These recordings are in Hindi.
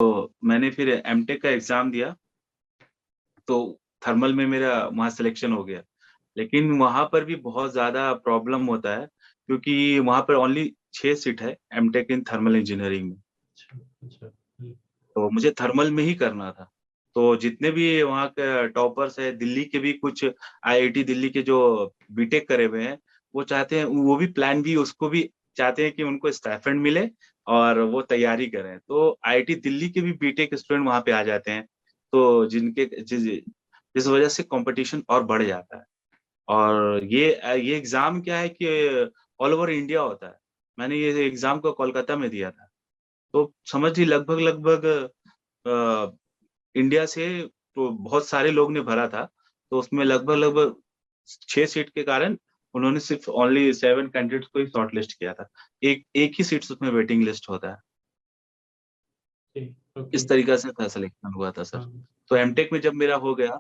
तो मैंने फिर एमटेक का एग्जाम दिया, तो थर्मल में मेरा वहाँ सिलेक्शन हो गया। लेकिन वहाँ पर भी बहुत ज़्यादा प्रॉब्लम होता है, क्योंकि वहाँ पर ओनली 6 सीट है एमटेक इन थर्मल इंजीनियरिंग में। अच्छा अच्छा। तो मुझे थर्मल में ही करना था। तो जितने भी वहाँ के टॉपर्स है, दिल्ली के भी कुछ आईआईटी दिल्ली के जो बीटेक करे हुए हैं, वो चाहते हैं, वो भी प्लान बी उसको भी चाहते हैं कि उनको स्टाइपेंड मिले और वो तैयारी करें। तो आईआईटी दिल्ली के भी बीटेक स्टूडेंट वहाँ पे आ जाते हैं। तो जिस वजह से कंपटीशन और बढ़ जाता है। और ये एग्जाम क्या है कि ऑल ओवर इंडिया होता है। मैंने ये एग्जाम को कोलकाता में दिया था। तो समझिए लगभग लगभग इंडिया से तो बहुत सारे लोग ने भरा था। तो उसमें लगभग लगभग 6 सीट के कारण उन्होंने सिर्फ ओनली 7 कैंडिडेट्स को ही शॉर्ट लिस्ट किया था। एक एक ही सीट उसमें वेटिंग लिस्ट होता है। ठीक, ओके। इस तरीका से था, सिलेक्शन हुआ था सर। हाँ। तो हम्म, एमटेक में जब मेरा हो गया,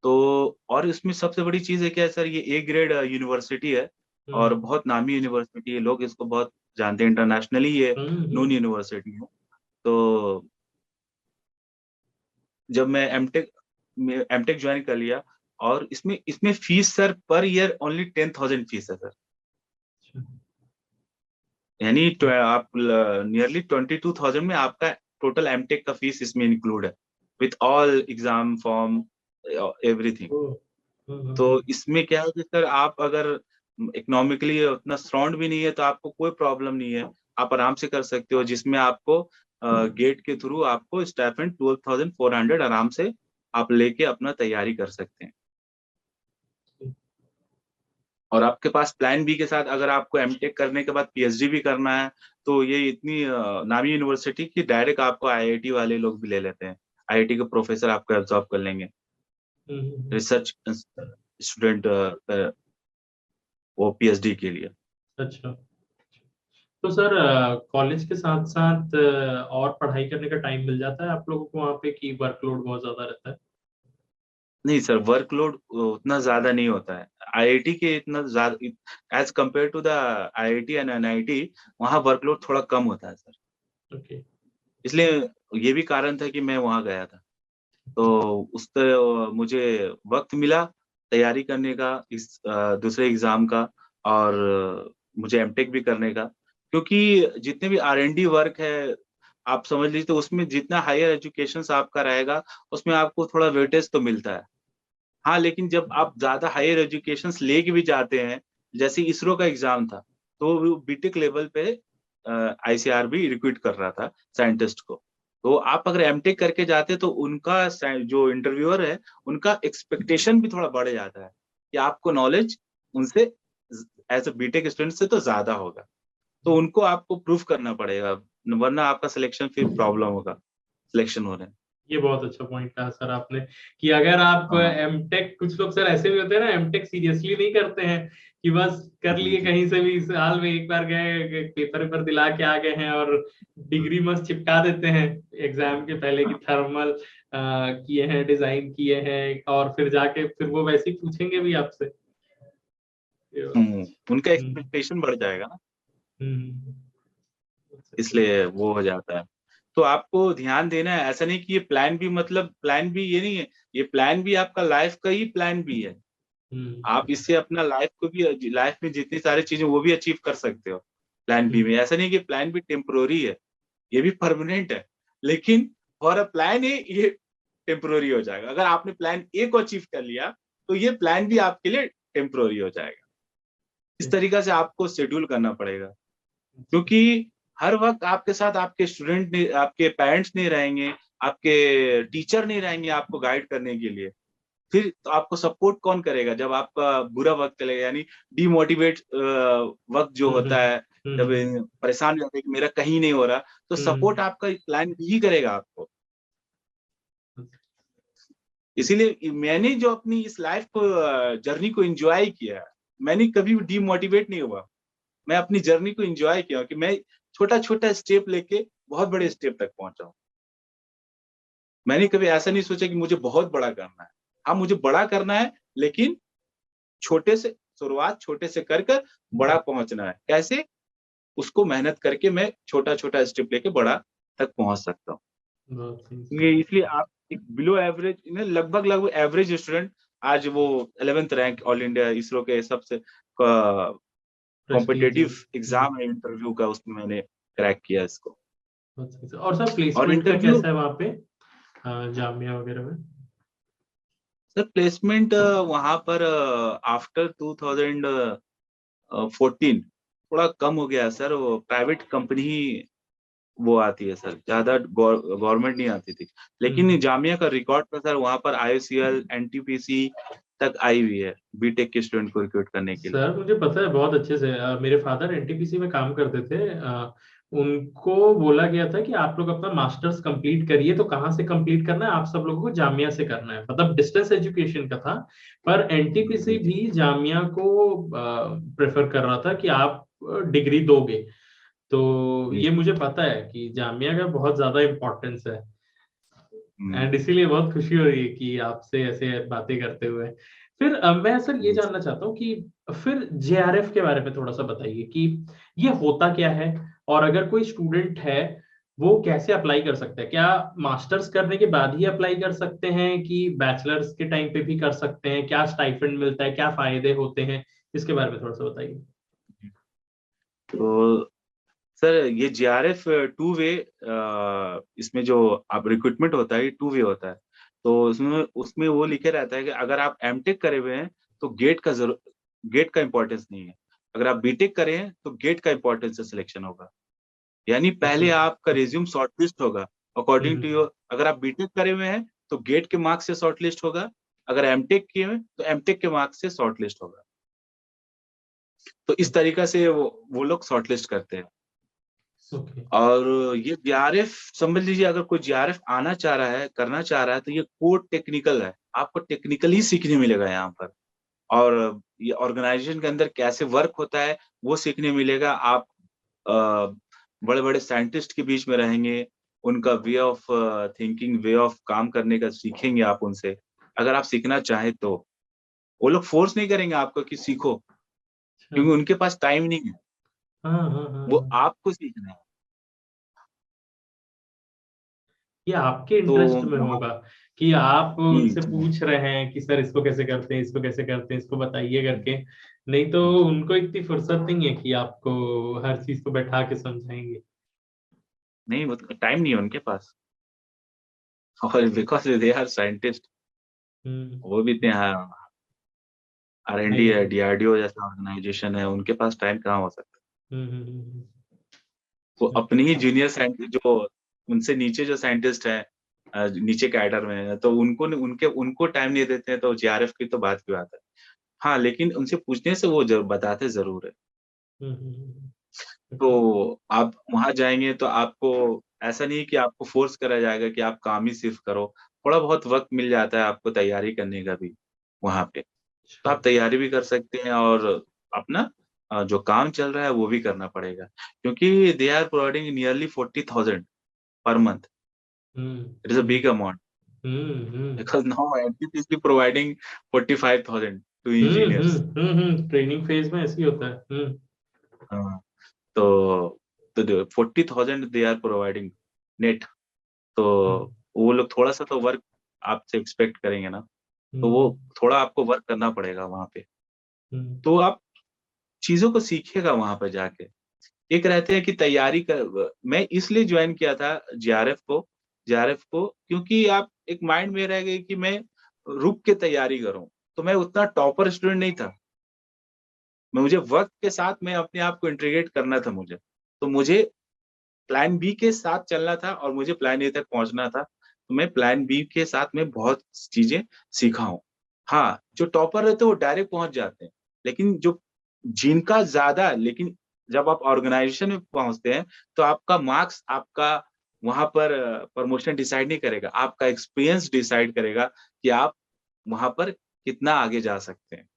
तो और इसमें सबसे बड़ी चीज है क्या है सर, ये ए ग्रेड यूनिवर्सिटी है और हम्म, बहुत नामी यूनिवर्सिटी है। लोग इसको बहुत जानते हैं, इंटरनेशनली ये नोन हम्म। यूनिवर्सिटी है। तो जब मैं एमटेक ज्वाइन कर लिया, और इसमें इसमें fees sir per year only 10,000 fees है सर। अच्छा, यानी आप नियरली 22,000 में आपका टोटल एमटेक का फीस इसमें इंक्लूड है, with all exam form everything. ओ, तो इसमें क्या है कि सर आप अगर इकोनॉमिकली उतना स्ट्रांग भी नहीं है तो आपको कोई प्रॉब्लम नहीं है, आप आराम से कर सकते हो। जिसमें आपको गेट के थ्रू आपको स्टाइपेंड 12,400 आराम से आप लेके अपना तैयारी कर सकते हैं। और आपके पास प्लान बी के साथ अगर आपको एमटेक करने के बाद पीएचडी भी करना है, तो ये इतनी नामी यूनिवर्सिटी की डायरेक्ट आपको आईआईटी वाले लोग भी ले लेते हैं। आईआईटी के प्रोफेसर आपको एब्जॉर्ब कर लेंगे, हम्म। रिसर्च स्टूडेंट वो पीएचडी के लिए। अच्छा। तो सर कॉलेज के साथ साथ और पढ़ाई करने का टाइम मिल जाता है आप लोगों को वहाँ पे कि वर्कलोड बहुत ज्यादा रहता है? नहीं सर, वर्कलोड उतना ज्यादा नहीं होता है आईआईटी के, इतना ज्यादा as compare to the IIT and NIT. वहाँ वर्कलोड थोड़ा कम होता है सर। ओके। इसलिए ये भी कारण था कि मैं वहाँ गया था। तो उस पर मुझे वक्त मिला तैयारी करने का, इस दूसरे एग्जाम का, और मुझे एमटेक भी करने का। क्योंकि जितने भी आर&डी वर्क है, आप समझ लीजिए, तो उसमें जितना हायर एजुकेशन आपका रहेगा, उसमें आपको थोड़ा वेटेज तो मिलता है। हाँ, लेकिन जब आप ज्यादा हायर एजुकेशन लेके भी जाते हैं, जैसे इसरो का एग्जाम था, तो वो बीटेक लेवल पे आईसीआर भी रिक्रूट कर रहा था साइंटिस्ट को। तो आप अगर एमटेक करके जाते तो उनका जो इंटरव्यूअर है, उनका एक्सपेक्टेशन भी थोड़ा बढ़ जाता है कि आपको नॉलेज उनसे एज अ बीटेक स्टूडेंट से तो ज्यादा होगा। तो उनको आपको प्रूफ करना पड़ेगा, वरना आपका सिलेक्शन फिर प्रॉब्लम होगा सिलेक्शन होने में। ये बहुत अच्छा पॉइंट कहा सर आपने कि अगर आप हाँ। एमटेक, कुछ लोग सर ऐसे भी होते हैं ना, एमटेक सीरियसली नहीं करते हैं कि बस कर लिए जी। कहीं से भी, साल में एक बार गए पेपर वेपर दिला के आ गए हैं और डिग्री मस्त चिपका देते हैं एग्जाम के पहले की थर्मल किए हैं, डिजाइन किए हैं, और फिर जाके फिर वो वैसे ही पूछेंगे भी आपसे। उनका हम्म, एक्सपेक्टेशन बढ़ जाएगा ना, हम्म। इसलिए वो हो जाता है। तो आपको ध्यान देना है, ऐसा नहीं कि ये प्लान भी, मतलब प्लान भी ये नहीं है, ये प्लान भी आपका लाइफ का ही प्लान भी है। आप इससे अपना लाइफ को भी, लाइफ में जितनी सारी चीजें वो भी अचीव कर सकते हो प्लान बी में। ऐसा नहीं कि प्लान बी टेम्पोररी है, ये भी परमानेंट है। लेकिन फॉर अ प्लान ए ये टेम्पोररी हो जाएगा। अगर आपने प्लान ए को अचीव कर लिया, तो ये प्लान बी आपके लिए टेम्पोररी हो जाएगा। इस तरीका से आपको शेड्यूल करना पड़ेगा, क्योंकि हर वक्त आपके साथ आपके स्टूडेंट नहीं, आपके पेरेंट्स नहीं रहेंगे, आपके टीचर नहीं रहेंगे आपको गाइड करने के लिए। फिर तो आपको सपोर्ट कौन करेगा जब आपका बुरा वक्त चलेगा, यानी डिमोटिवेट वक्त जो होता है, जब परेशान रहते हैं कि मेरा कहीं नहीं हो रहा, तो सपोर्ट आपका प्लान ही करेगा आपको। इसीलिए मैंने जो अपनी इस लाइफ को, जर्नी को एंजॉय किया है, मैंने कभी डिमोटिवेट नहीं हुआ। मैं अपनी जर्नी को एंजॉय किया कि मैं छोटा छोटा स्टेप लेके बहुत बड़े स्टेप तक पहुंचा हूं। मैंने कभी ऐसा नहीं सोचा कि मुझे बहुत बड़ा करना है। हाँ, मुझे बड़ा करना है, लेकिन छोटे से शुरुआत, छोटे से कर कर बड़ा पहुंचना है। कैसे? उसको मेहनत करके मैं छोटा छोटा स्टेप लेके बड़ा तक पहुंच सकता हूँ। इसलिए आप एक बिलो एवरेज, लगभग लगभग एवरेज स्टूडेंट आज वो 11th rank all India ISRO के सबसे कॉम्पिटिटिव एग्जाम है इंटरव्यू का, उसमें मैंने क्रैक किया इसको। और सर और प्लेसमेंट का इंटरव्यू, कैसा है वहाँ पे जामिया वगैरह में? सर प्लेसमेंट वहां पर आफ्टर 2014 थोड़ा कम हो गया सर। वो प्राइवेट कंपनी ही वो आती है सर, ज्यादा गवर्नमेंट नहीं आती थी। लेकिन जामिया का रिकॉर्ड था सर, वहां पर IOCL NTPC तक आई हुई है बीटेक के स्टूडेंट को रिक्रूट करने के लिए। सर मुझे पता है बहुत अच्छे से, मेरे फादर एनटीपीसी में काम करते थे। उनको बोला गया था कि आप लोग अपना मास्टर्स कंप्लीट करिए, तो कहाँ से कंप्लीट करना है, आप सब लोगों को जामिया से करना है, मतलब डिस्टेंस एजुकेशन का था। पर एनटीपीसी भी जामिया को प्रेफर कर रहा था कि आप डिग्री दोगे। तो जी। ये मुझे पता है कि जामिया का बहुत ज्यादा इम्पोर्टेंस है। हम्म। एंड इसीलिए बहुत खुशी हो रही है कि आपसे ऐसे बातें करते हुए। फिर मैं सर ये जानना चाहता हूँ कि फिर जेआरएफ के बारे में थोड़ा सा बताइए कि ये होता क्या है, और अगर कोई स्टूडेंट है वो कैसे अप्लाई कर सकता है? क्या मास्टर्स करने के बाद ही अप्लाई कर सकते हैं कि बैचलर्स के टाइम पे भी कर सकते हैं? क्या स्टाइपेंड मिलता है, क्या फायदे होते हैं, इसके बारे में थोड़ा सा बताइए। तो सर ये JRF 2 वे, इसमें जो आप रिक्रूटमेंट होता है 2 वे होता है। तो उसमें उसमें वो लिखे रहता है कि अगर आप एमटेक करे हुए हैं तो गेट का इंपॉर्टेंस नहीं है। अगर आप बीटेक करे हैं तो गेट का इंपॉर्टेंस से सिलेक्शन होगा। यानी अच्छा। पहले आपका रिज्यूम शॉर्टलिस्ट होगा अकॉर्डिंग टू योर, अगर आप बीटेक करे हुए हैं तो गेट के मार्क्स से शॉर्टलिस्ट होगा, अगर एमटेक किए हुए तो एमटेक के मार्क्स से शॉर्टलिस्ट होगा। तो इस तरीका से वो लोग शॉर्टलिस्ट करते हैं। ओके। और ये JRF समझ लीजिए, अगर कोई JRF आना चाह रहा है, करना चाह रहा है, तो ये कोर टेक्निकल है, आपको टेक्निकली सीखने मिलेगा यहाँ पर। और ये ऑर्गेनाइजेशन के अंदर कैसे वर्क होता है वो सीखने मिलेगा। आप बड़े बड़े साइंटिस्ट के बीच में रहेंगे, उनका वे ऑफ थिंकिंग, वे ऑफ काम करने का सीखेंगे आप उनसे, अगर आप सीखना चाहें तो। वो लोग फोर्स नहीं करेंगे आपको कि सीखो, अच्छा। क्योंकि उनके पास टाइम नहीं है, हाँ हाँ हाँ वो हाँ। आपको सीखना है। ये आपके तो इंटरेस्ट में वहाँ, होगा कि आप जी उनसे जी, पूछ रहे हैं कि सर इसको कैसे करते हैं, इसको कैसे करते हैं, इसको बताइए करके। नहीं तो उनको इतनी फुर्सत नहीं है कि आपको हर चीज को बैठा के समझाएंगे। नहीं वो टाइम नहीं है उनके पास। और बिकॉज दे आर साइंटिस्ट, हम्म। वो भी इतने R&D नहीं। है, DRDO जैसा ऑर्गेनाइजेशन है, उनके पास टाइम कहाँ हो सकता है। वो अच्छा। अपनी ही जूनियर साइंटिस्ट, जो उनसे नीचे जो साइंटिस्ट है, नीचे कैडर में है, तो उनको टाइम नहीं देते हैं, तो JRF की तो बात की बात है। हाँ, लेकिन उनसे पूछने से वो बताते जरूर है। ओके। तो आप वहां जाएंगे तो आपको ऐसा नहीं कि आपको फोर्स करा जाएगा कि आप काम ही सिर्फ करो। थोड़ा बहुत वक्त मिल जाता है आपको तैयारी करने का भी वहां पे। तो अच्छा। आप तैयारी भी कर सकते हैं और अपना जो काम चल रहा है वो भी करना पड़ेगा, क्योंकि they are providing nearly 40,000 per month. It is a big amount, hmm. Because now NTPC providing 45,000 to engineers. Training phase में ऐसे ही होता है। तो 40,000 दे आर प्रोवाइडिंग नेट। तो हम्म। वो लोग थोड़ा सा तो वर्क आपसे एक्सपेक्ट करेंगे ना, तो वो हम्म। थोड़ा आपको वर्क करना पड़ेगा वहां पे। हम्म। तो आप चीजों को सीखिएगा वहां पे जाके। एक रहते हैं कि तैयारी कर, मैं इसलिए ज्वाइन किया था JRF को क्योंकि आप एक माइंड में रह गए कि मैं रुक के तैयारी करूं। तो मैं उतना टॉपर स्टूडेंट नहीं था, मुझे वक्त के साथ मैं अपने आप को इंटीग्रेट करना था मुझे। तो मुझे प्लान बी के साथ चलना था और मुझे प्लान ए तक पहुंचना था। तो मैं प्लान बी के साथ में बहुत चीजें सीखा हूँ। हाँ, जो टॉपर रहते हैं वो डायरेक्ट पहुंच जाते हैं, लेकिन जो जिनका ज्यादा, लेकिन जब आप ऑर्गेनाइजेशन में पहुंचते हैं तो आपका मार्क्स, आपका वहां पर प्रमोशन डिसाइड नहीं करेगा, आपका एक्सपीरियंस डिसाइड करेगा कि आप वहां पर कितना आगे जा सकते हैं।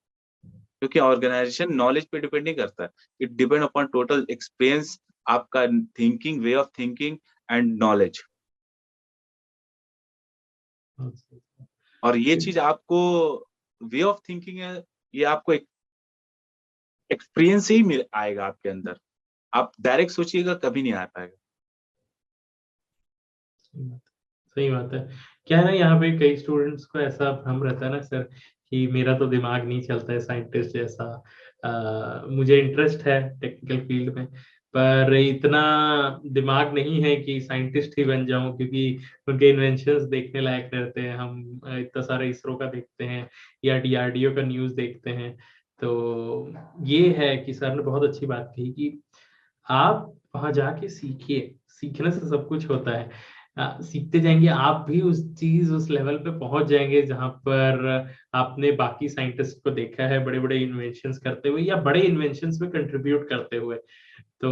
क्योंकि ऑर्गेनाइजेशन नॉलेज पे डिपेंड नहीं करता, it depend upon total experience, आपका thinking, way of thinking and knowledge. अच्छा। और ये चीज आपको, वे ऑफ थिंकिंग है, ये आपको एक एक्सपीरियंस से ही मिल आएगा आपके अंदर। आप डायरेक्ट सोचिएगा कभी नहीं आ पाएगा। सही बात है। क्या है ना, यहाँ पे कई स्टूडेंट्स को ऐसा भ्रम रहता है ना सर, कि मेरा तो दिमाग नहीं चलता है साइंटिस्ट जैसा। मुझे इंटरेस्ट है टेक्निकल फील्ड में, पर इतना दिमाग नहीं है कि साइंटिस्ट ही बन जाऊं, क्योंकि उनके इन्वेंशंस देखने लायक रहते हैं। हम इतना सारा इसरो का देखते हैं या डीआरडीओ का न्यूज़ देखते हैं। तो ये है कि सर ने बहुत अच्छी बात कही कि आप वहां जाके सीखिए, सीखने से सब कुछ होता है। सीखते जाएंगे आप भी उस चीज, उस लेवल पे पहुंच जाएंगे जहां पर आपने बाकी साइंटिस्ट को देखा है बड़े बड़े इन्वेंशंस करते हुए या बड़े इन्वेंशंस में कंट्रीब्यूट करते हुए। तो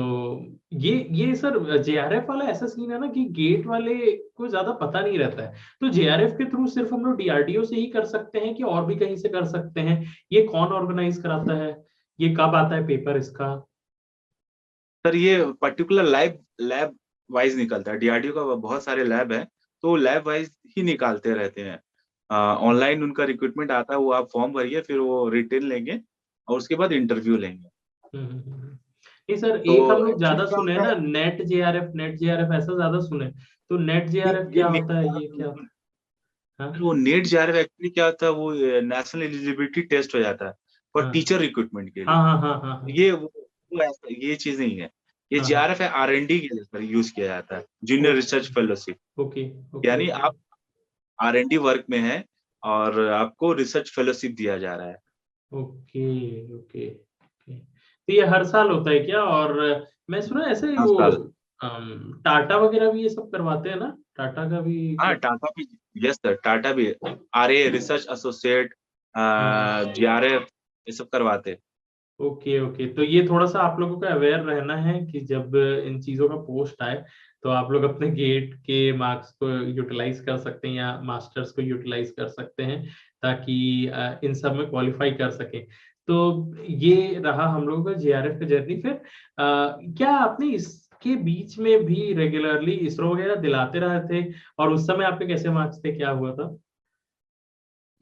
ये सर जेआरएफ वाला ऐसा सीन है ना कि गेट वाले को ज्यादा पता नहीं रहता है। तो जेआरएफ के थ्रू सिर्फ हम लोग डीआरडीओ से ही कर सकते हैं कि और भी कहीं से कर सकते हैं? ये कौन ऑर्गेनाइज कराता है? ये कब आता है पेपर इसका? सर ये पर्टिकुलर लैब लैब वाइज निकलता है। डीआरडीओ का बहुत सारे लैब है, तो लैब वाइज ही निकालते रहते हैं। ऑनलाइन उनका रिक्रूटमेंट आता है, वो आप फॉर्म भरिए, फिर वो रिटेन लेंगे और उसके बाद इंटरव्यू लेंगे। नहीं सर, तो एक हम लोग एक्चुअली ज्यादा क्या सुने हैं होता ना, है, नेट जेआरएफ ऐसा ज्यादा सुने। तो नेट ये जेआरएफ ये क्या नेट होता है, ये क्या? हाँ वो नेट जेआरएफ एक्चुअली क्या होता है, वो नेशनल एलिजिबिलिटी टेस्ट हो जाता है फॉर हाँ टीचर रिक्रूटमेंट के हाँ लिए। हाँ हाँ हाँ हाँ ये चीज नहीं है। ये हाँ हाँ। जेआरएफ है, आर&डी के लिए यूज किया जाता है, junior okay research fellowship. Okay okay यानी ओके आप आर&डी वर्क में हैं और आपको रिसर्च फेलोशिप दिया जा रहा है। Okay okay okay. तो ये हर साल होता है क्या? और मैं सुना ऐसे हर वो साल। टाटा वगैरह भी ये सब करवाते हैं ना? टाटा का भी हाँ, कुछ? टाटा भी। यस सर, टाटा भी। आरए, रिसर्च एसोसिएट, हम्म। जीआरएफ, ये सब करवाते। Okay okay. तो ये थोड़ा सा आप लोगों को अवेयर रहना है कि जब इन चीजों का पोस्ट आए तो आप लोग अपने गेट के मार्क्स को यूटिलाइज कर सकते हैं या मास्टर्स को यूटिलाइज कर सकते हैं, ताकि इन सब में क्वालिफाई कर सके। तो ये रहा हम लोगों का जेआरएफ का जर्नी। फिर क्या आपने इसके बीच में भी रेगुलरली इसरो वगैरह दिलाते रहे थे? और उस समय आपके कैसे मार्क्स थे, क्या हुआ था?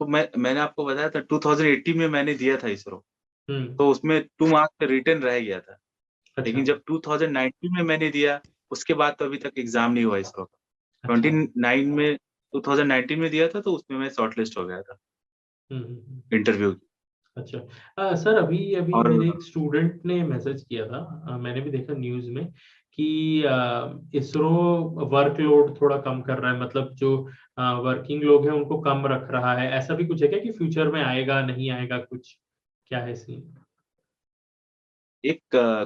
तो मैंने आपको बताया था 2018 में मैंने दिया था इसरो, हम्म। तो उसमें 2 मार्क्स रिटर्न रह गया था। अच्छा लेकिन जब 2019 में मैंने दिया, उसके बाद तो अभी तक एग्जाम नहीं हुआ इसरो का। अच्छा। 29 में 2019 में दिया था, तो उसमें मैं शॉर्टलिस्ट हो गया था हम्म। इंटरव्यू की। अच्छा। सर अभी अभी और मेरे एक स्टूडेंट ने मैसेज किया था, मैंने भी देखा न्यूज में कि इसरो वर्कलोड थोड़ा कम कर रहा है, मतलब जो वर्किंग लोग हैं उनको कम रख रहा है। ऐसा भी कुछ है क्या कि फ्यूचर में आएगा नहीं आएगा कुछ? क्या है सीन? एक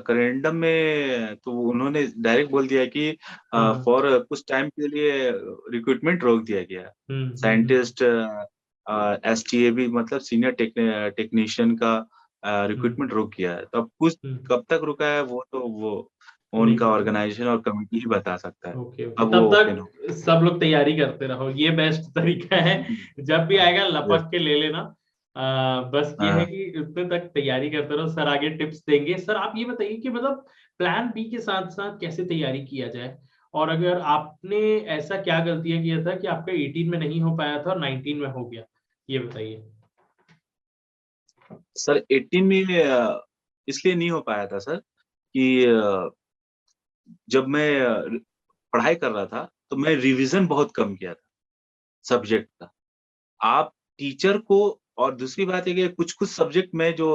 करेंडम में तो उन्होंने डायरेक्ट बोल दिया कि हाँ हाँ। फॉर कुछ टाइम के लिए रिक्रूटमेंट रोक दिया गया। हम्म। साइंटिस्ट, एसटीए भी, मतलब सीनियर टेक्नीशियन का हम्म रिक्रूटमेंट रोक किया है। तो अब कुछ हम्म। कब तक रुका है, वो नहीं उनका पता। ऑर्गेनाइजेशन और कमेटी ही बता सकता है। ओके ओके, अब वो तब ओपन हो। तक सब लोग तैयारी करते रहो, ये बेस्ट तरीका है। जब भी आएगा यस। लपक के ले लेना। बस ये है हाँ कि उतने तक तैयारी करते रहो, सर आगे टिप्स देंगे। सर आप ये बताइए कि मतलब प्लान बी के साथ साथ कैसे तैयारी किया जाए? और अगर आपने ऐसा क्या गलतियां किया था कि आपका 18 में नहीं हो पाया था और 19 में हो गया, ये बताइए। सर, 18 में इसलिए नहीं हो पाया था सर कि जब मैं पढ़ाई कर रहा था, तो मैं रिवीजन बहुत कम किया था सब्जेक्ट का। आप टीचर को, और दूसरी बात है कि कुछ-कुछ सब्जेक्ट में जो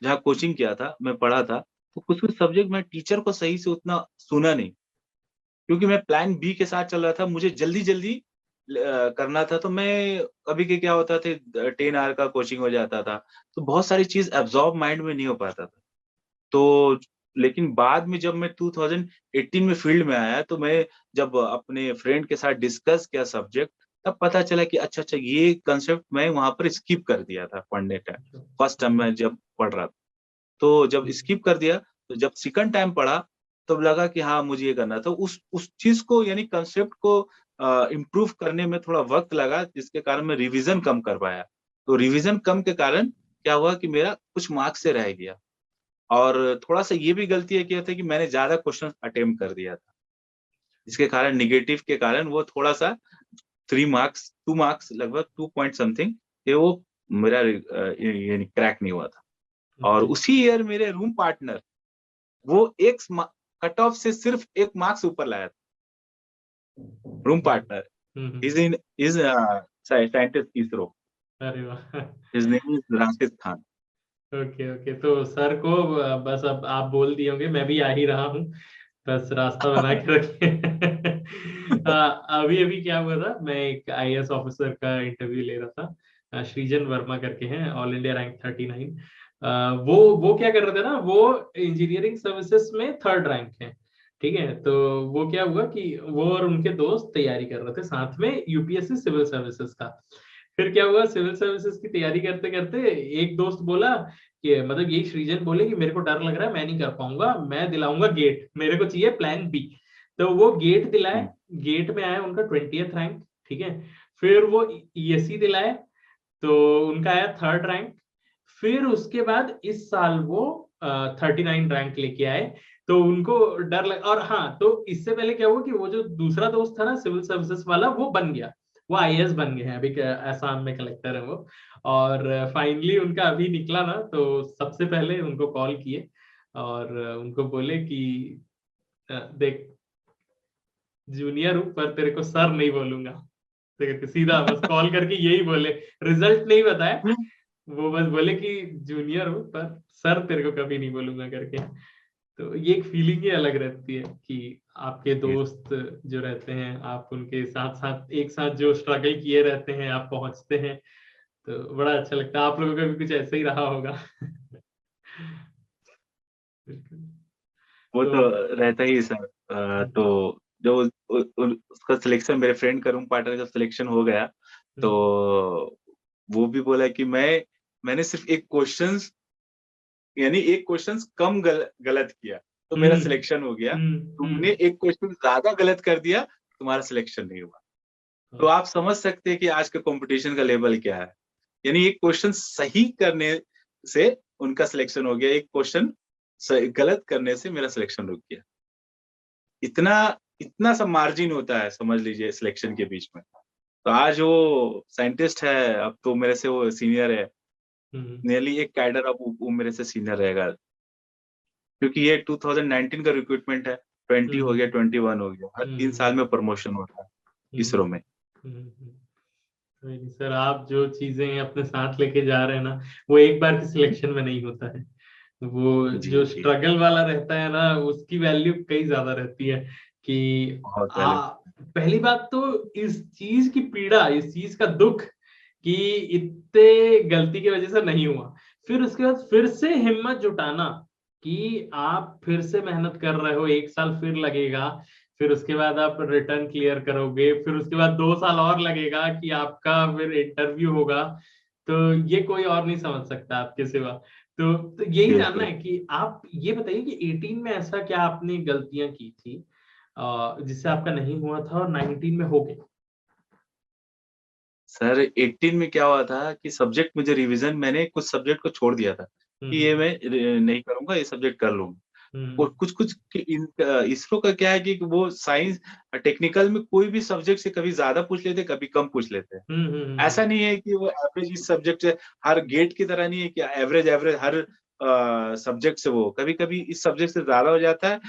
जहाँ कोचिंग किया था, मैं पढ़ा था, तो कुछ-कुछ सब्जेक्ट में टीचर को सही से उतना सुना नहीं, क्योंकि मैं प्लान बी के साथ चल रहा था। मुझे जल्दी-जल्दी करना था, तो मैं कभी के क्या होता था, 10 आवर का कोचिंग हो जाता था, तो बहुत सारी चीज़ एब्ज़ॉर्ब माइंड में नहीं हो पाता था। तो लेकिन बाद में जब मैं 2018 में फील्ड में आया, तो मैं जब अपने फ्रेंड के साथ डिस्कस किया सब्जेक्ट, तब पता चला कि अच्छा-अच्छा, ये कांसेप्ट मैं वहाँ पर स्किप कर दिया था पढ़ने टाइम। फर्स्ट टाइम अच्छा। मैं जब पढ़ रहा था। तो जब हम्म, स्किप कर दिया, तो जब सेकंड टाइम पढ़ा, तब लगा कि हाँ, मुझे ये करना था। उस चीज़ को, यानी कांसेप्ट को इम्प्रूव करने में थोड़ा वक़्त लगा, जिसके कारण मैं रिवीज़न कम कर पाया। तो रिवीज़न कम के कारण क्या हुआ कि मेरा कुछ मार्क्स से रह गया। और थोड़ा-सा ये भी गलती किया था कि मैंने ज़्यादा क्वेश्चन अटेम्प्ट कर दिया था। जिसके कारण नेगेटिव के कारण वो थोड़ा-सा 3 मार्क्स, 2 मार्क्स, लगभग 2 पॉइंट समथिंग, ये वो मेरा यानी क्रैक नहीं हुआ था। और ओके। उसी ईयर मेरे रूम पार्टनर, वो एक कट ऑफ से सिर्फ 1 मार्क्स ऊपर लाया था, room hmm, partner. Is scientist ISRO. अरे वाह। His name is Rashid Khan. Okay okay, तो सर को बस अब आप बोल दिए होंगे, मैं भी आ ही रहा हूँ, बस रास्ता बना के रखिए। अभी अभी क्या हुआ था, मैं एक आईएएस ऑफिसर का इंटरव्यू ले रहा था, सृजन वर्मा करके हैं, ऑल इंडिया रैंक 39। वो क्या कर रहे थे ना, वो इंजीनियरिंग सर्विसेज में 3rd रैंक है, ठीक है। तो वो क्या हुआ कि वो और उनके दोस्त तैयारी कर रहे थे साथ में यूपीएससी सिविल सर्विसेज का। फिर क्या हुआ, सिविल सर्विसेज की तैयारी करते करते एक दोस्त बोला कि मतलब ये सृजन बोले कि मेरे को डर लग रहा है, मैं नहीं कर पाऊंगा, मैं दिलाऊंगा गेट, मेरे को चाहिए प्लान बी। तो वो गेट दिलाए, गेट में आया उनका 20th रैंक, ठीक है। फिर वो ईएससी दिलाए, तो उनका आया 3rd रैंक। फिर उसके बाद इस साल वो 39 रैंक लेके आए, तो उनको डर लग, और हाँ, तो इससे पहले क्या हुआ कि वो जो दूसरा दोस्त था ना सिविल सर्विसेज वाला, वो बन गया, वो आईएएस बन गए हैं अभी, आसाम में कलेक्टर है वो। और फाइनली उनका अभी निकला ना, तो सबसे पहले उनको कॉल किए और उनको बोले कि देख जूनियर हूं, पर तेरे को सर नहीं बोलूंगा, तेरे को सीधा बस कॉल करके यही बोले, रिजल्ट नहीं बताया, वो बस बोले कि जूनियर हूं पर सर तेरे को कभी नहीं बोलूंगा करके। तो ये एक फीलिंग ही अलग रहती है कि आपके दोस्त जो रहते हैं, आप उनके साथ साथ एक साथ जो स्ट्रगल किए रहते हैं, आप पहुंचते हैं, तो बड़ा अच्छा लगता है। आप लोगों का भी कुछ ऐसा ही रहा होगा। वो तो तो रहता ही सर। तो जो उसका सिलेक्शन, मेरे फ्रेंड का रूम पार्टनर का सिलेक्शन हो गया, तो वो भी बोला कि मैंने सिर्फ एक क्वेश्चन, यानी एक क्वेश्चन कम गलत किया तो मेरा सिलेक्शन हो गया, तुमने एक क्वेश्चन ज्यादा गलत कर दिया, तुम्हारा सिलेक्शन नहीं हुआ। तो आप समझ सकते हैं कि आज का कंपटीशन का लेवल क्या है। यानी एक क्वेश्चन सही करने से उनका सिलेक्शन हो गया, एक क्वेश्चन गलत करने से मेरा सिलेक्शन रुक गया। इतना इतना सा मार्जिन होता है, समझ लीजिए, सिलेक्शन के बीच में। तो आज वो साइंटिस्ट है, अब तो मेरे से वो सीनियर है, नियरली एक कैडर अब वो मेरे से सीनियर रहेगा, क्योंकि ये 2019 का रिक्रूटमेंट है, 20 हो गया, 21 हो गया, हर 3 साल में प्रमोशन होता है इसरो में। सर, आप जो चीजें अपने साथ लेके जा रहे हैं ना, वो एक बार के सिलेक्शन में नहीं होता है, वो जी जो जी, स्ट्रगल वाला रहता है ना, उसकी वैल्यू कई ज्यादा रहती है। कि बहुत पहले। पहली बात तो इस चीज की पीड़ा, इस चीज का दुख कि इतने गलती की वजह से नहीं हुआ, फिर उसके बाद फिर से हिम्मत जुटाना कि आप फिर से मेहनत कर रहे हो, 1 साल फिर लगेगा, फिर उसके बाद आप रिटर्न क्लियर करोगे, फिर उसके बाद 2 साल और लगेगा कि आपका फिर इंटरव्यू होगा। तो ये कोई और नहीं समझ सकता आपके सिवा। तो यही जानना बिल्कुल है कि आप ये बताइए कि 18 में ऐसा क्या आपने गलतियां की थी जिससे आपका नहीं हुआ था और 19 में हो गया। सर, 18 में क्या हुआ था कि सब्जेक्ट मुझे रिवीजन, मैंने कुछ सब्जेक्ट को छोड़ दिया था कि ये मैं नहीं करूंगा, ये सब्जेक्ट कर लूंगा। और कुछ कुछ इसरो का क्या है कि वो साइंस टेक्निकल में कोई भी सब्जेक्ट से कभी ज्यादा पूछ लेते, कभी कम पूछ लेते हैं। ऐसा नहीं है कि वो एवरेज इस सब्जेक्ट से, हर गेट की तरह नहीं है कि एवरेज एवरेज हर सब्जेक्ट से, वो कभी कभी इस सब्जेक्ट से ज्यादा हो जाता है,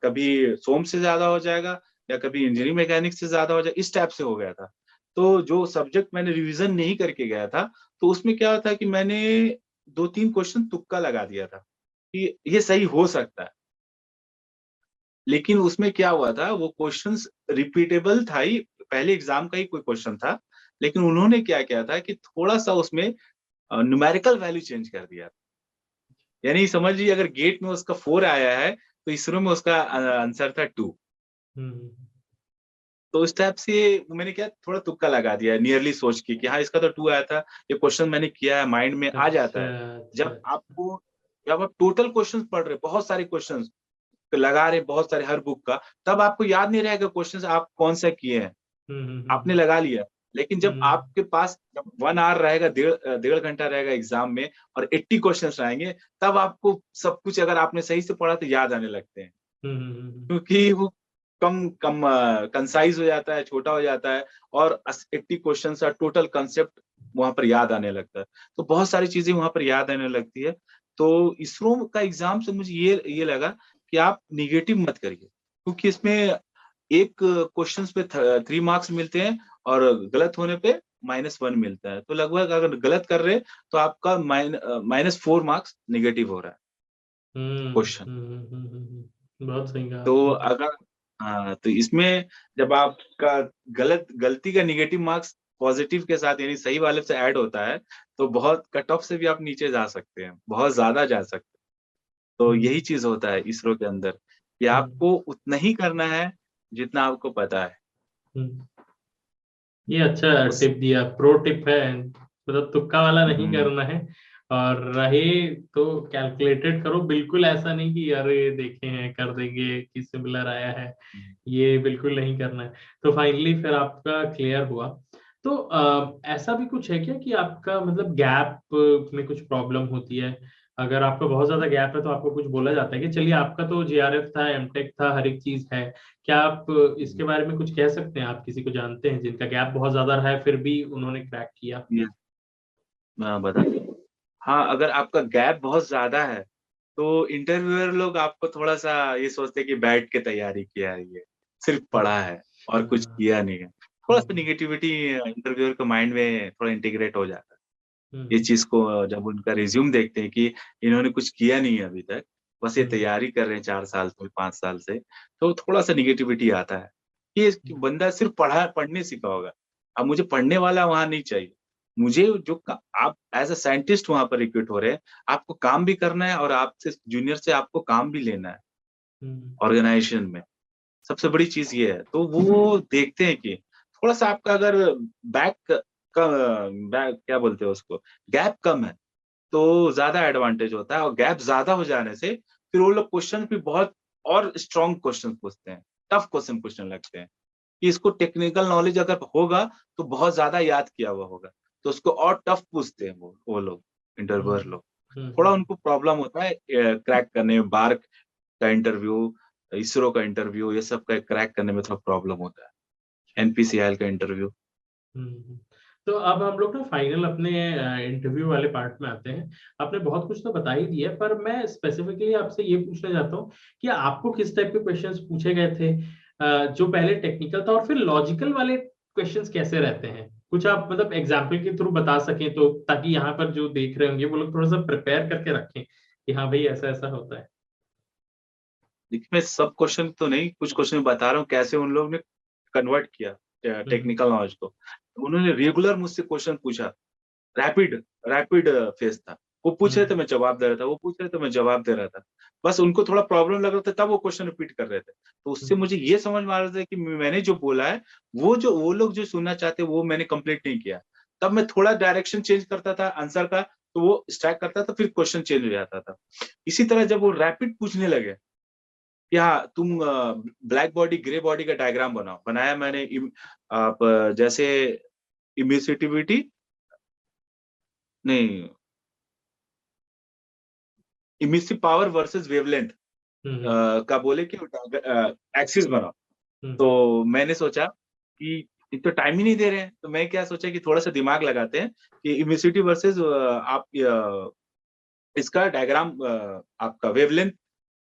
कभी सोम से ज्यादा हो जाएगा, या कभी इंजीनियरिंग मैकेनिक्स से ज्यादा हो जाएगा, इस टाइप से हो गया था। तो जो सब्जेक्ट मैंने रिवीजन नहीं करके गया था, तो उसमें क्या था कि मैंने 2-3 क्वेश्चन तुक्का लगा दिया था कि ये सही हो सकता है। लेकिन उसमें क्या हुआ था, वो क्वेश्चंस रिपीटेबल था ही, पहले एग्जाम का ही कोई क्वेश्चन था, लेकिन उन्होंने क्या किया था कि थोड़ा-सा उसमें न्यूमेरिकल वैल्यू चेंज कर दिया। यानी समझ लीजिए, अगर गेट में उसका 4 आया है, तो इसरो में उसका आंसर था 2। तो उस टाइप से मैंने क्या थोड़ा तुक्का लगा दिया नियरली सोच के कि हाँ, इसका तो 2 आया था, ये क्वेश्चन मैंने किया है, माइंड में आ जाता अच्छा है। अच्छा। जब आप टोटल क्वेश्चंस पढ़ रहे, बहुत सारे क्वेश्चंस लगा रहे, बहुत सारे हर बुक का, तब आपको याद नहीं रहेगा क्वेश्चंस आप कौन सा किए हैं। आपने लगा लिया, लेकिन जब आपके पास जब 1 आवर रहेगा, डेढ़ घंटा रहेगा एग्जाम में, और 80 क्वेश्चंस आएंगे, तब आपको सब कुछ, अगर आपने सही से पढ़ा, तो याद आने लगते हैं, क्योंकि वो कम कम कंसाइज हो जाता है, छोटा हो जाता है, और 80 क्वेश्चन का टोटल कंसेप्ट वहां पर याद आने लगता है। तो बहुत सारी चीजें वहां पर याद आने लगती है। तो इसरो का एग्जाम से मुझे ये लगा कि आप निगेटिव मत करिए, क्योंकि इसमें एक क्वेश्चन पे 3 मार्क्स मिलते हैं और गलत होने पे -1 मिलता है। तो लगभग अगर गलत कर रहे तो आपका -4 मार्क्स निगेटिव हो रहा है क्वेश्चन। बहुत सही कहा तो आपने। अगर हाँ, तो इसमें जब आपका गलती का निगेटिव मार्क्स पॉजिटिव के साथ यानी सही वाले से ऐड होता है, तो बहुत कट ऑफ से भी आप नीचे जा सकते हैं, बहुत ज्यादा जा सकते हैं। तो हम्म, यही चीज होता है इसरो के अंदर कि हम्म, आपको उतना ही करना है जितना आपको पता है। हम्म। ये अच्छा उस टिप दिया, प्रो टिप है, मतलब तुक्का वाला नहीं हम्म, करना है। और रहे तो कैलकुलेटेड करो, बिल्कुल ऐसा नहीं कि अरे देखे हैं कर देंगे कि सिमिलर आया है, ये बिल्कुल नहीं करना है। तो फाइनली फिर आपका क्लियर हुआ। तो ऐसा भी कुछ है क्या कि आपका मतलब गैप में कुछ प्रॉब्लम होती है? अगर आपका बहुत ज्यादा गैप है तो आपको कुछ बोला जाता है कि चलिए आपका तो जेआरएफ था, एमटेक था, हर एक चीज है, क्या आप इसके बारे में कुछ कह सकते हैं? आप किसी को जानते हैं जिनका गैप बहुत ज्यादा रहा है फिर भी उन्होंने क्रैक किया? ये मैं बता दूं। हाँ, अगर आपका गैप बहुत ज्यादा है तो इंटरव्यूअर लोग आपको थोड़ा सा ये सोचते हैं कि बैठ के तैयारी किया है, ये सिर्फ पढ़ा है और कुछ हाँ, किया नहीं है। थोड़ा सा निगेटिविटी इंटरव्यूअर के माइंड में थोड़ा इंटीग्रेट हो जाता है। ये हम्म, चीज को जब उनका रिज्यूम देखते हैं कि इन्होंने कुछ किया नहीं है अभी तक, बस ये हम्म, तैयारी कर रहे हैं 4 साल से 5 साल से, तो थोड़ा सा निगेटिविटी आता है कि बंदा सिर्फ पढ़ने सीखा होगा। अब मुझे पढ़ने वाला वहां नहीं चाहिए। मुझे आप एज अ साइंटिस्ट वहां पर रिक्रूट हो रहे हैं, आपको काम भी करना है और आपसे जूनियर से आपको काम भी लेना है हम्म, ऑर्गेनाइजेशन में। सबसे बड़ी चीज ये है, तो वो देखते हैं कि थोड़ा सा आपका अगर बैक का बैक क्या बोलते हैं उसको, गैप कम है तो ज्यादा एडवांटेज होता है। और गैप ज्यादा हो जाने से फिर वो लोग क्वेश्चन भी बहुत और स्ट्रॉन्ग क्वेश्चन पूछते हैं, टफ क्वेश्चन पूछने लगते हैं कि इसको टेक्निकल नॉलेज अगर होगा तो बहुत ज्यादा याद किया हुआ होगा, तो उसको और टफ पूछते हैं वो लोग, इंटरव्यूअर हम्म, लोग। थोड़ा हम्म, उनको प्रॉब्लम होता है क्रैक करने में, बार्क का इंटरव्यू, इसरो का इंटरव्यू, ये सब का क्रैक करने में थोड़ा प्रॉब्लम होता है, एनपीसीआईएल का इंटरव्यू। हम्म। तो अब हम लोग ना फाइनल अपने इंटरव्यू वाले पार्ट में आते हैं। आपने बहुत कुछ तो बता ही दिया है, पर मैं स्पेसिफिकली आपसे ये पूछना चाहता हूँ कि आपको किस टाइप के क्वेश्चंस पूछे गए थे, जो पहले टेक्निकल था, और फिर लॉजिकल वाले क्वेश्चंस कैसे रहते हैं? कुछ आप मतलब एग्जाम्पल के थ्रू बता सकें तो, ताकि यहाँ पर जो देख रहे होंगे वो लोग थोड़ा सा प्रिपेयर करके रखें कि हाँ भाई ऐसा ऐसा होता है। देखिए, मैं सब क्वेश्चन तो नहीं, कुछ क्वेश्चन बता रहा हूँ कैसे उन लोगों ने कन्वर्ट किया हम्म, टेक्निकल नॉलेज को। उन्होंने रेगुलर मुझसे क्वेश्चन पूछा, रैपिड रैपिड फेस था। वो पूछ रहे थे हम्म, मैं जवाब दे रहा था, वो पूछ रहे थे मैं जवाब दे रहा था। बस उनको थोड़ा प्रॉब्लम लग रहा था तब वो क्वेश्चन रिपीट कर रहे थे। तो उससे हम्म, मुझे ये समझ में आ रहा था कि मैंने जो बोला है वो लोग जो सुनना चाहते वो मैंने कंप्लीट नहीं किया। तब मैं थोड़ा डायरेक्शन चेंज करता था आंसर का, तो वो स्ट्राइक करता था, फिर क्वेश्चन चेंज हो जाता था। इसी तरह जब वो रैपिड पूछने लगे कि हाँ तुम ब्लैक बॉडी ग्रे बॉडी का डायग्राम बनाओ, बनाया मैंने। आप जैसे इमिसिटिविटी नहीं, इमिसिव पावर वर्सेस वेवलेंथ हम्म, का बोले कि एक्सिस बनाओ। हम्म, तो मैंने सोचा कि एक तो टाइम ही नहीं दे रहे हैं, तो मैं क्या सोचा कि थोड़ा सा दिमाग लगाते हैं कि इमिसिविटी वर्सेस आप इसका डायग्राम, आपका वेवलेंथ,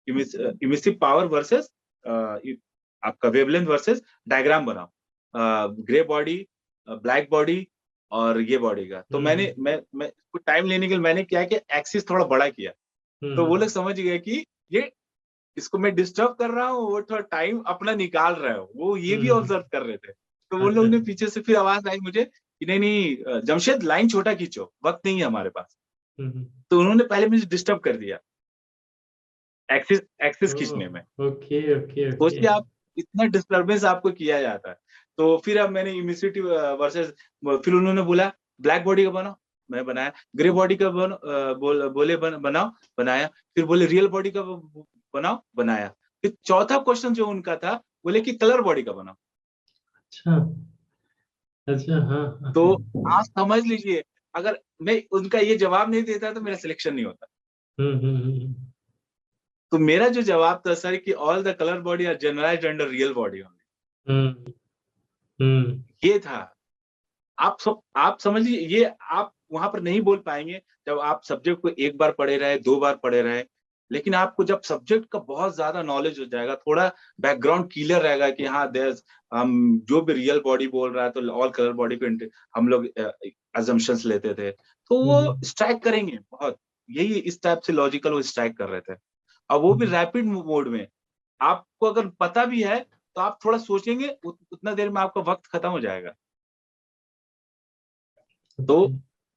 इमिसिव पावर वर्सेस आपका वेवलेंथ वर्सेस डायग्राम बनाओ, ग्रे बॉडी, ब्लैक बॉडी और ये बॉडी का। तो हम्म, मैं टाइम लेने के लिए मैंने क्या है कि एक्सिस थोड़ा बड़ा किया। तो वो हम्म, लोग समझ गए कि ये इसको मैं डिस्टर्ब कर रहा हूँ, वो थोड़ा टाइम अपना निकाल रहा है, वो ये भी हम्म, ऑब्जर्व कर रहे थे। तो वो अच्छा, लोग ने पीछे से फिर आवाज आई मुझे कि नहीं नहीं जमशेद लाइन छोटा खींचो, वक्त नहीं है हमारे पास। हम्म, तो उन्होंने पहले मुझे डिस्टर्ब कर दिया एक्सिस एक्सिस खींचने में। ओह, ओके ओके ओके। सोचिए आप, इतना डिस्टर्बेंस आपको किया जाता है। तो फिर अब मैंने इम्यूनिटी वर्सेस, फिर उन्होंने बोला ब्लैक बॉडी का बनाओ, मैं बनाया। ग्रे बॉडी का बनाओ, बनाया। फिर बोले रियल बॉडी का बनाओ, बनाया। फिर चौथा क्वेश्चन जो उनका था, बोले कि कलर बॉडी का बनाओ। अच्छा, अच्छा, हाँ, हाँ, तो आप समझ लीजिए, अगर मैं उनका ये जवाब नहीं देता तो मेरा सिलेक्शन नहीं होता। हम्म, तो मेरा जो जवाब था सर कि all the colour body are generalised under real body only, hmm, hmm, ये था। आप समझ लीजिए, ये आप वहां पर नहीं बोल पाएंगे जब आप सब्जेक्ट को एक बार पढ़े रहे, 2 बार पढ़े रहे। लेकिन आपको जब सब्जेक्ट का बहुत ज्यादा नॉलेज हो जाएगा, थोड़ा बैकग्राउंड क्लियर रहेगा कि हाँ देयर हम जो भी रियल बॉडी बोल रहा है तो ऑल कलर बॉडी पे हम लोग अजम्पशंस लेते थे, तो वो स्ट्राइक करेंगे बहुत। यही इस टाइप से लॉजिकल वो स्ट्राइक कर रहे थे, और वो भी रैपिड मोड में। आपको अगर पता भी है तो आप थोड़ा सोचेंगे, उतना देर में आपका वक्त खत्म हो जाएगा। तो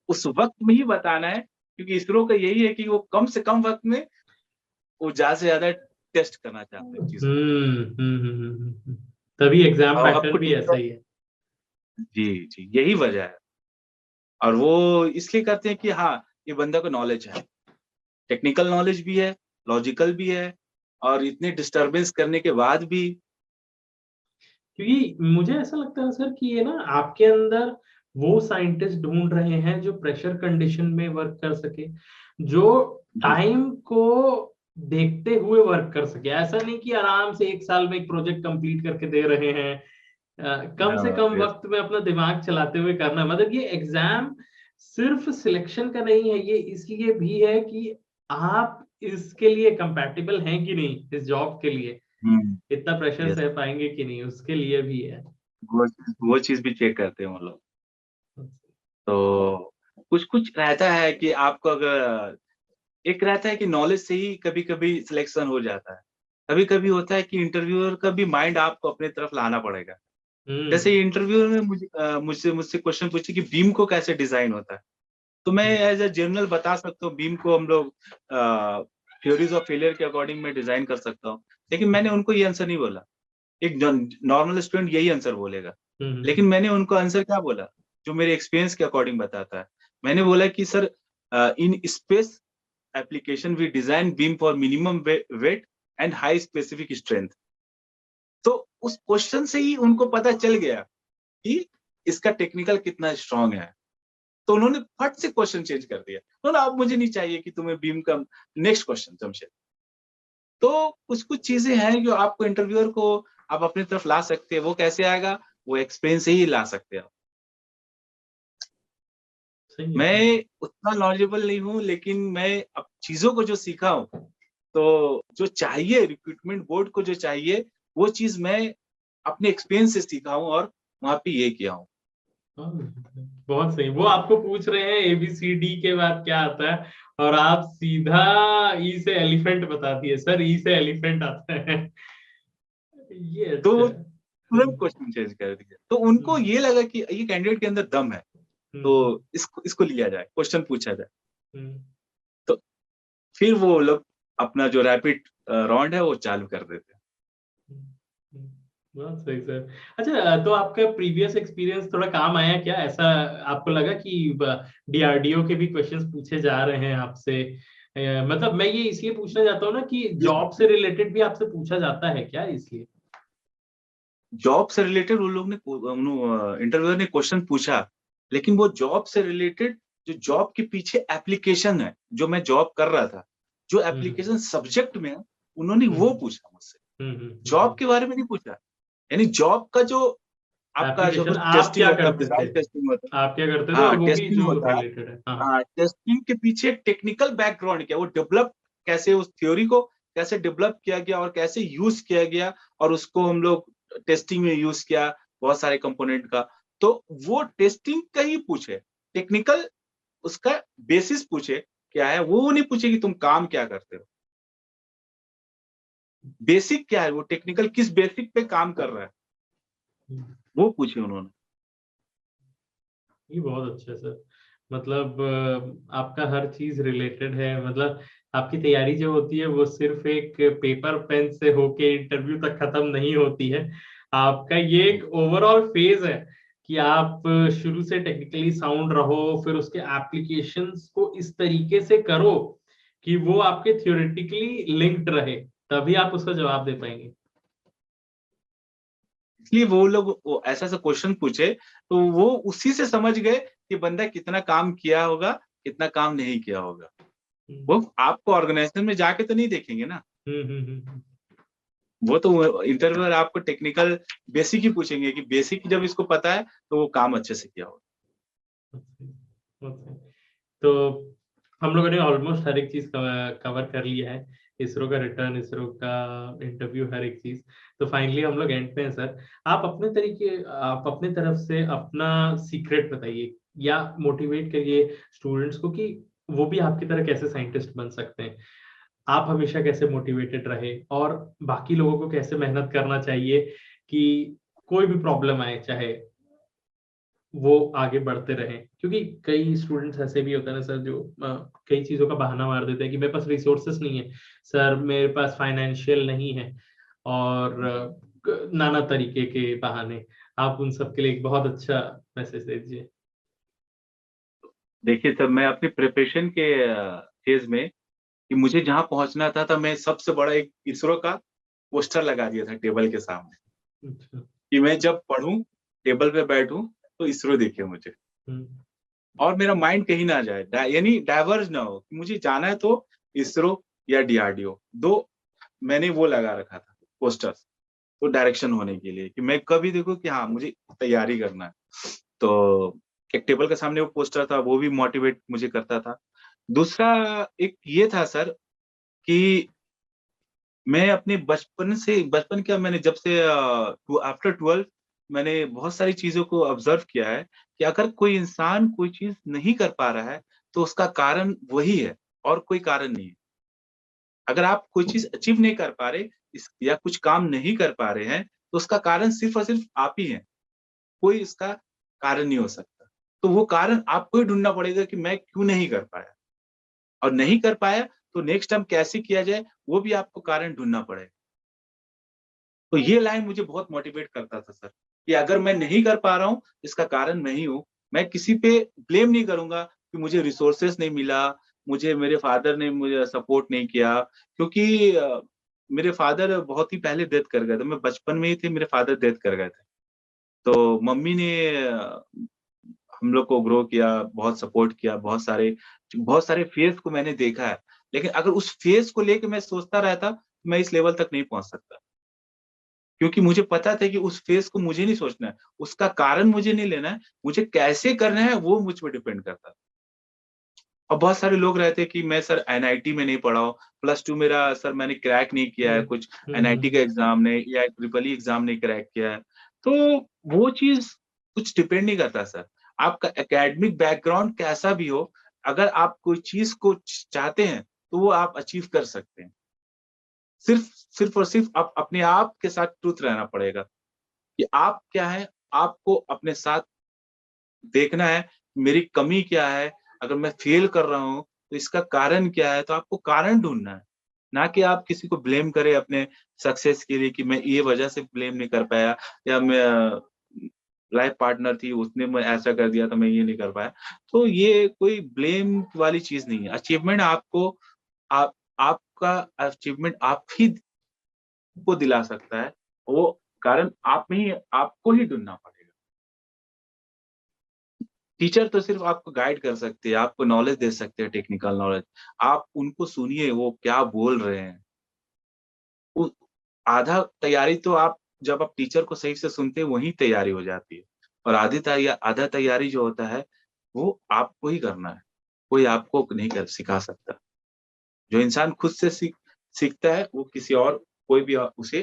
उस वक्त में ही बताना है, क्योंकि इसरो का यही है कि वो कम से कम वक्त में वो ज्यादा से ज्यादा टेस्ट करना चाहते हैं चीजों को। तभी एग्जाम और पैटर्न आपको भी ऐसा ही है। जी जी, यही वजह है। और वो इसलिए करते हैं कि हाँ ये बंदा को नॉलेज है, टेक्निकल नॉलेज भी है, लॉजिकल भी है, और इतने डिस्टरबेंस करने के बाद भी। क्योंकि मुझे ऐसा लगता है सर कि ये ना आपके अंदर वो साइंटिस्ट ढूंढ रहे हैं जो प्रेशर कंडीशन में वर्क कर सके, जो टाइम को देखते हुए वर्क कर सके। ऐसा नहीं कि आराम से 1 साल में एक प्रोजेक्ट कंप्लीट करके दे रहे हैं, कम से कम वक्त में अपना दिमाग चलाते हुए करना। मतलब ये एग्जाम सिर्फ सिलेक्शन का नहीं है, ये इसलिए भी है कि आप इसके लिए कंपैटिबल हैं कि नहीं, इस जॉब के लिए इतना प्रेशर सह पाएंगे कि नहीं, उसके लिए भी है। वो चीज भी चेक करते हैं वो लोग। तो कुछ कुछ रहता है कि आपको अगर एक रहता है कि नॉलेज से ही कभी कभी सिलेक्शन हो जाता है, कभी कभी होता है कि इंटरव्यूअर का भी माइंड आपको अपने तरफ लाना पड़ेगा। जैसे इंटरव्यूअर में मुझसे मुझसे क्वेश्चन पूछे कि बीम को कैसे डिजाइन होता है, तो मैं एज ए जनरल बता सकता हूँ बीम को हम लोग थ्योरीज ऑफ फेलियर के अकॉर्डिंग मैं डिजाइन कर सकता हूँ। लेकिन मैंने उनको ये आंसर नहीं बोला, एक नॉर्मल स्टूडेंट यही आंसर बोलेगा। लेकिन मैंने उनको आंसर क्या बोला, जो मेरे एक्सपीरियंस के अकॉर्डिंग बताता है। मैंने बोला कि sir in space application we design beam for minimum weight and high specific strength. तो उस क्वेश्चन से ही उनको पता चल गया कि इसका टेक्निकल कितना स्ट्रांग है। तो उन्होंने फट से क्वेश्चन चेंज कर दिया, तो ना अब मुझे नहीं चाहिए कि तुम्हें बीम का नेक्स्ट क्वेश्चन जमशेद। तो कुछ कुछ चीजें हैं जो आपको इंटरव्यूअर को आप अपनी तरफ ला सकते हैं। वो कैसे आएगा, वो एक्सपीरियंस से ही ला सकते हैं। मैं उतना नॉलेजेबल नहीं हूँ, लेकिन मैं अब चीजों को जो सीखा हूँ, तो जो चाहिए रिक्रूटमेंट बोर्ड को जो चाहिए वो चीज मैं अपने एक्सपीरियंस से सीखा हूँ और वहां पे ये किया हूँ। बहुत सही। वो आपको पूछ रहे हैं ABCD के बाद क्या आता है, और आप सीधा ई से एलिफेंट बता दिए, सर ई से एलिफेंट आता है। ये तो अच्छा है। तुरंत क्वेश्चन चेंज कर दिया, तो उनको ये लगा कि ये कैंडिडेट के अंदर दम है, तो इसको लिया जाए, क्वेश्चन पूछा जाए। तो फिर वो लोग अपना जो रैपिड राउंड है वो चालू कर देते हैं। बहुत सही सर। अच्छा, तो आपका प्रीवियस एक्सपीरियंस थोड़ा काम आया क्या? ऐसा आपको लगा कि DRDO के भी क्वेश्चंस पूछे जा रहे हैं आपसे? मतलब मैं ये इसलिए पूछना चाहता हूँ ना कि जॉब से रिलेटेड भी आपसे पूछा जाता है क्या, इसलिए? जॉब से रिलेटेड वो लोग ने इंटरव्यूअर ने क्वेश्चन पूछा, लेकिन वो जॉब से रिलेटेड जो जॉब के पीछे एप्लीकेशन है, जो मैं जॉब कर रहा था, जो एप्लीकेशन सब्जेक्ट में है, उन्होंने वो पूछा मुझसे। जॉब के बारे में नहीं पूछा। यानी जॉब का जो आपका जो एप्लीकेशन कुछ आप टेस्टिंग क्या होता है, करते थे, डिजाइन टेस्टिंग होता है, आप क्या करते थे, हाँ और वो भी टेस्टिंग जो होता है, रिलेटेड है। हाँ। हाँ टेस्टिंग के पीछे टेक्निकल बैकग्राउंड क्या, वो डेवलप कैसे, उस थ्योरी को कैसे डेवलप किया गया और कैसे यूज किया गया, और उसको हम लोग टेस्टिंग में यूज किया बहुत सारे कंपोनेंट का। तो वो टेस्टिंग का ही पूछे, टेक्निकल उसका बेसिस पूछे क्या है, वो नहीं पूछे कि तुम काम क्या करते हो, बेसिक क्या है, वो टेक्निकल किस बेसिक पे काम कर रहा है, वो पूछे उन्होंने। ये बहुत अच्छा है सर। मतलब आपका हर चीज रिलेटेड है। मतलब आपकी तैयारी जो होती है वो सिर्फ एक पेपर पेन से होके इंटरव्यू तक खत्म नहीं होती है। आपका ये एक ओवरऑल फेज है कि आप शुरू से टेक्निकली साउंड रहो, फिर उसके एप्लीकेशंस को इस तरीके से करो कि वो आपके थियोरेटिकली लिंक्ड रहे, तभी आप उसका जवाब दे पाएंगे। इसलिए वो लोग वो ऐसा ऐसा क्वेश्चन पूछे, तो वो उसी से समझ गए कि बंदा कितना काम किया होगा, कितना काम नहीं किया होगा। वो आपको ऑर्गेनाइजेशन में जाके तो नहीं देखेंगे ना, वो तो इंटरव्यूअर आपको टेक्निकल बेसिक ही पूछेंगे कि बेसिक जब इसको पता है तो वो काम अच्छे से किया होगा। तो हम लोगों ने ऑलमोस्ट हर एक चीज कवर कर लिया है, इसरो का रिटर्न, इसरो का इंटरव्यू, हर एक चीज। तो फाइनली हम लोग एंड पे हैं सर। आप अपने तरफ से अपना सीक्रेट बताइए या मोटिवेट करिए स्टूडेंट्स को कि वो भी आपकी तरह कैसे साइंटिस्ट बन सकते हैं। आप हमेशा कैसे मोटिवेटेड रहे और बाकी लोगों को कैसे मेहनत करना चाहिए कि कोई भी प्रॉब्लम आए चाहे वो आगे बढ़ते रहें। क्योंकि कई स्टूडेंट्स ऐसे भी होते हैं ना सर जो कई चीजों का बहाना मार देते हैं कि मेरे पास रिसोर्सेस नहीं है सर, मेरे पास फाइनेंशियल नहीं है, और नाना तरीके के बहाने। आप उन सब के लिए एक बहुत अच्छा मैसेज दे दीजिए। देखिए सर, मैं अपनी प्रिपरेशन के फेज में कि मुझे जहाँ पहुंचना था, मैं सबसे बड़ा एक इसरो का पोस्टर लगा दिया था टेबल के सामने अच्छा। कि मैं जब पढूं, टेबल पे बैठूं तो इसरो दिखे मुझे, और मेरा माइंड कहीं ना जाए, यानी डाइवर्ज ना हो कि मुझे जाना है तो इसरो या डीआरडीओ, दो मैंने वो लगा रखा था पोस्टर, तो डायरेक्शन होने के लिए कि मैं कभी देखो कि हाँ मुझे तैयारी करना है। तो एक टेबल के सामने वो पोस्टर था, वो भी मोटिवेट मुझे करता था। दूसरा एक ये था सर कि मैं अपने बचपन क्या, मैंने जब से आफ्टर 12 मैंने बहुत सारी चीजों को ऑब्जर्व किया है कि अगर कोई इंसान कोई चीज नहीं कर पा रहा है तो उसका कारण वही है, और कोई कारण नहीं है। अगर आप कोई चीज अचीव नहीं कर पा रहे या कुछ काम नहीं कर पा रहे हैं, तो उसका कारण सिर्फ और सिर्फ आप ही हैं, कोई इसका कारण नहीं हो सकता। तो वो कारण आपको ही ढूंढना पड़ेगा कि मैं क्यों नहीं कर पाया, और नहीं कर पाया तो नेक्स्ट टाइम कैसे किया जाए, वो भी आपको कारण ढूंढना पड़ेगा। तो ये लाइन मुझे बहुत मोटिवेट करता था सर, कि अगर मैं नहीं कर पा रहा हूँ, इसका कारण मैं ही हूँ। मैं किसी पे ब्लेम नहीं करूँगा कि मुझे रिसोर्सेज़ नहीं मिला, मुझे मेरे फादर ने मुझे सपोर्ट नहीं किया, क्योंकि मेरे फादर बहुत ही पहले डेथ कर गए थे। मैं बचपन में ही थे, मेरे फादर डेथ कर गए थे। तो मम्मी ने हम लोग को ग्रो किया, बहुत सपोर्ट किया, बहुत सारे फेज़ को मैंने देखा है। लेकिन अगर उस फेज़ को लेके मैं सोचता रहता, मैं इस लेवल तक नहीं पहुँच सकता। क्योंकि मुझे पता था कि उस फेज़ को मुझे नहीं सोचना है, उसका कारण मुझे नहीं लेना है, मुझे कैसे करना है वो मुझ पे डिपेंड करता है। और बहुत सारे लोग रहते हैं कि मैं सर एनआईटी में नहीं पढ़ा हूँ, +2 मेरा सर मैंने क्रैक नहीं किया है, कुछ एनआईटी का एग्ज़ाम नहीं या ट्रिपल ई एग्ज़ाम नहीं क्रैक किया है। तो वो चीज़ कुछ डिपेंड नहीं करता सर। आपका एकेडमिक बैकग्राउंड कैसा भी हो, अगर आप कोई चीज़ को चाहते हैं, तो वो आप अचीव कर सकते हैं। सिर्फ और सिर्फ आप अपने आप के साथ ट्रुथ रहना पड़ेगा। कि आप क्या हैं, आपको अपने साथ देखना है, मेरी कमी क्या है, अगर मैं फ़ेल कर रहा हूँ, तो इसका कारण क्या है? तो आपको कारण ढूँढना है, ना कि आप किसी को ब्लेम करें अपने सक्सेस के लिए कि मैं ये वजह से ब्लेम नहीं कर पाया, या मैं लाइफ़ पार्टनर थी, उसने मैं ऐसा कर दिया तो मैं ये नहीं कर पाया। तो ये कोई ब्लेम वाली चीज़ नहीं है। अचीवमेंट आपको आप आपका अचीवमेंट आप ही को दिला सकता है, वो कारण आप में ही आपको ही ढूँढना पड़ेगा। टीचर तो सिर्फ़ आपको गाइड कर सकते हैं, आपको नॉलेज दे सकते हैं, टेक्निकल नॉलेज। आप उनको सुनिए वो क्या बोल रहे हैं। उ आधा तैयारी तो आप जब आप टीचर को सही से सुनते हैं वहीं तैयारी हो जाती है, और आधा तैयारी जो होता है, वो आपको ही करना है। कोई आपको नहीं कर सिखा सकता। जो इंसान खुद से सीखता है वो किसी और कोई भी उसे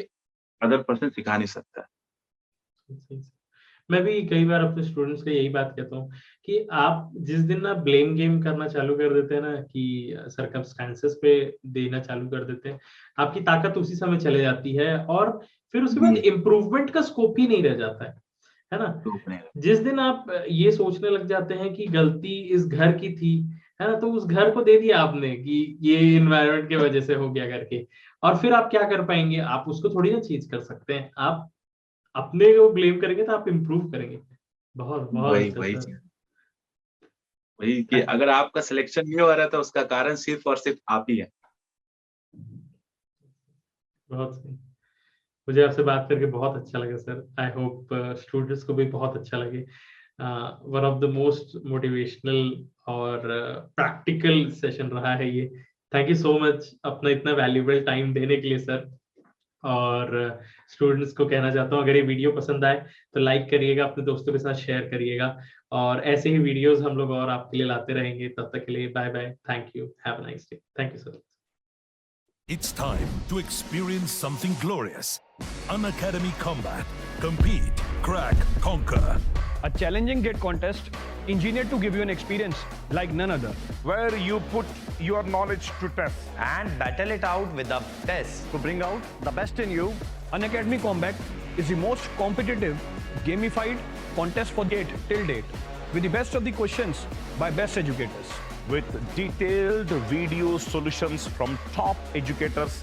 अदर पर्सन सिखा नहीं सकता है। मैं भी कई बार अपने स्टूडेंट्स को यही बात कहता हूँ कि आप जिस दिन ना ब्लेम गेम करना चालू कर देते हैं ना, कि सरकमस्टेंसेस पे देना चालू कर देते हैं, आपकी ताकत उसी समय चले जाती है, और फिर उसके बाद जी, इम्प्रूवमेंट का स्कोप ही नहीं रह जाता है ना? तो अपने जिस दिन आप ये सोचने लग जाते हैं कि गलती इस घर की थी, है ना, तो उस घर को दे दिया आपने कि ये इन्वायरमेंट की वजह से हो गया करके, और फिर आप क्या कर पाएंगे? आप उसको थोड़ी ना चीज कर सकते हैं। आप अपने को ब्लेम करेंगे तो आप इम्प्रूव करेंगे। बहुत बहुत वही अच्छा वही सर। चीज़, वही कि अगर आपका सिलेक्शन नहीं हो रहा था उसका कारण सिर्फ़ और सिर्फ़ आप ही हैं। बहुत सही। मुझे आपसे बात करके बहुत अच्छा लगा सर। आई होप स्टूडेंट्स को भी बहुत अच्छा लगे। One of the most motivational और प्रैक्टिकल सेशन रहा है ये। थैंक यू सो मच अपना इतना वैल्यूएबल टाइम देने के लिए सर। और स्टूडेंट्स को कहना चाहता हूँ, अगर ये वीडियो पसंद आए तो लाइक करिएगा, अपने दोस्तों के साथ शेयर करिएगा, और ऐसे ही वीडियोस हम लोग और आपके लिए लाते रहेंगे। तब तक के लिए bye bye, thank you, have a nice day, thank you sir. It's time to experience something glorious. Unacademy Combat. Compete, crack, conquer. A challenging gate contest engineered to give you an experience like none other. Where you put your knowledge to test. And battle it out with a test. To bring out the best in you, Unacademy Combat is the most competitive, gamified contest for GATE till date, with the best of the questions by best educators. With detailed video solutions from top educators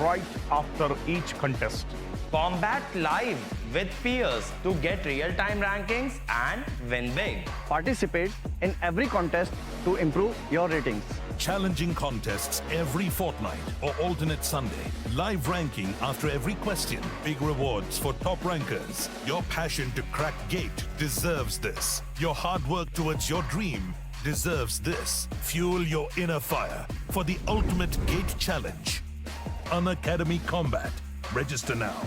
right after each contest. Combat live with peers to get real-time rankings and win big. Participate in every contest to improve your ratings. Challenging contests every fortnight or alternate Sunday. Live ranking after every question. Big rewards for top rankers. Your passion to crack GATE deserves this. Your hard work towards your dream deserves this. Fuel your inner fire for the ultimate GATE challenge. Unacademy Combat. Register now.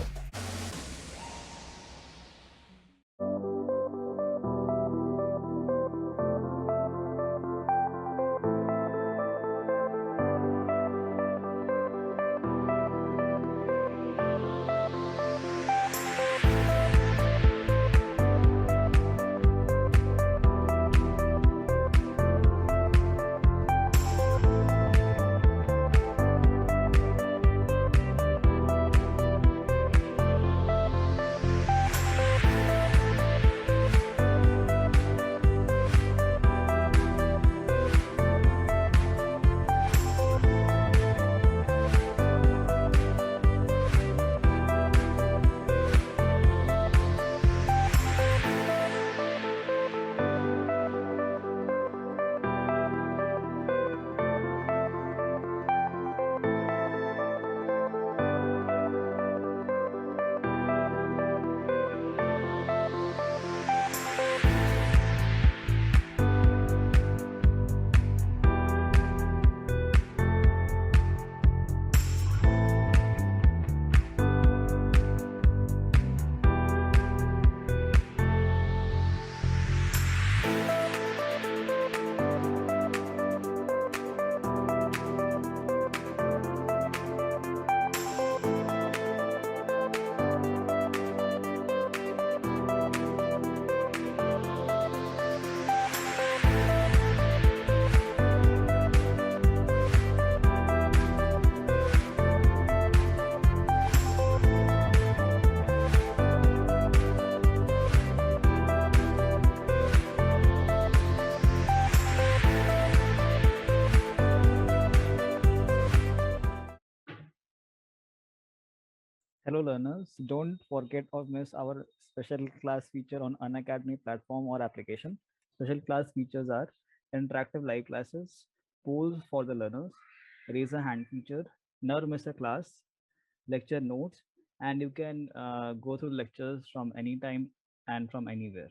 Hello learners, don't forget or miss our special class feature on Unacademy platform or application. Special class features are interactive live classes, polls for the learners, raise a hand feature, never miss a class, lecture notes, and you can go through lectures from anytime and from anywhere.